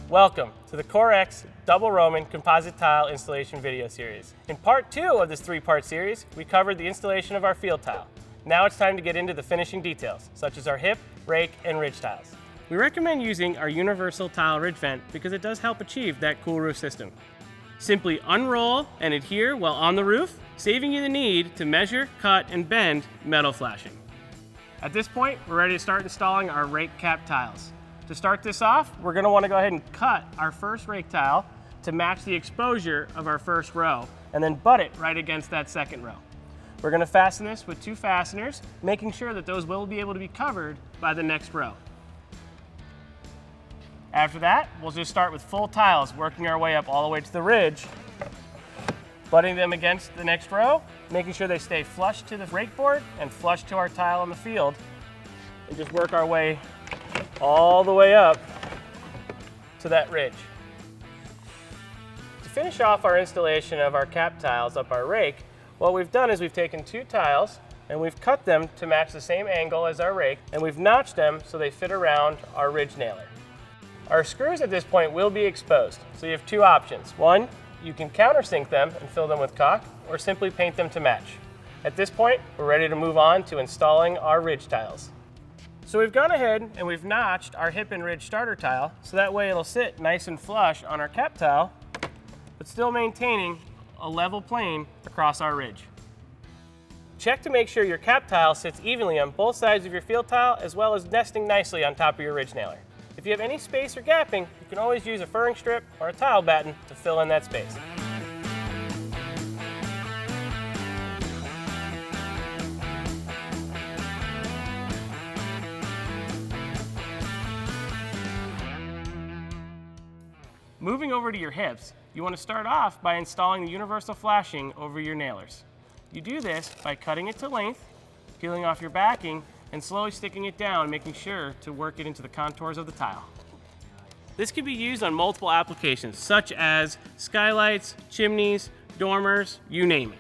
Welcome to the CoreX Double Roman Composite Tile Installation video series. In part 2 of this 3-part series, we covered the installation of our field tile. Now it's time to get into the finishing details, such as our hip, rake, and ridge tiles. We recommend using our universal tile ridge vent because it does help achieve that cool roof system. Simply unroll and adhere while on the roof, saving you the need to measure, cut, and bend metal flashing. At this point, we're ready to start installing our rake cap tiles. To start this off, we're going to want to go ahead and cut our first rake tile to match the exposure of our first row, and then butt it right against that second row. We're going to fasten this with 2 fasteners, making sure that those will be able to be covered by the next row. After that, we'll just start with full tiles, working our way up all the way to the ridge, butting them against the next row, making sure they stay flush to the rake board and flush to our tile on the field, and just work our way all the way up to that ridge. To finish off our installation of our cap tiles up our rake, what we've done is we've taken 2 tiles and we've cut them to match the same angle as our rake, and we've notched them so they fit around our ridge nailer. Our screws at this point will be exposed, so you have 2 options. One, you can countersink them and fill them with caulk, or simply paint them to match. At this point, we're ready to move on to installing our ridge tiles. So we've gone ahead and we've notched our hip and ridge starter tile, so that way it'll sit nice and flush on our cap tile, but still maintaining a level plane across our ridge. Check to make sure your cap tile sits evenly on both sides of your field tile, as well as nesting nicely on top of your ridge nailer. If you have any space or gapping, you can always use a furring strip or a tile batten to fill in that space. Moving over to your hips, you want to start off by installing the universal flashing over your nailers. You do this by cutting it to length, peeling off your backing, and slowly sticking it down, making sure to work it into the contours of the tile. This can be used on multiple applications, such as skylights, chimneys, dormers, you name it.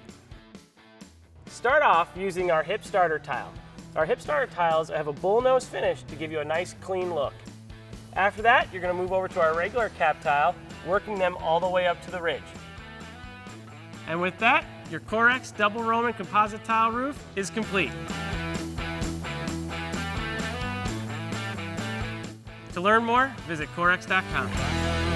Start off using our hip starter tile. Our hip starter tiles have a bullnose finish to give you a nice clean look. After that, you're going to move over to our regular cap tile, working them all the way up to the ridge. And with that, your CoreX Double Roman Composite Tile Roof is complete. To learn more, visit corex.com.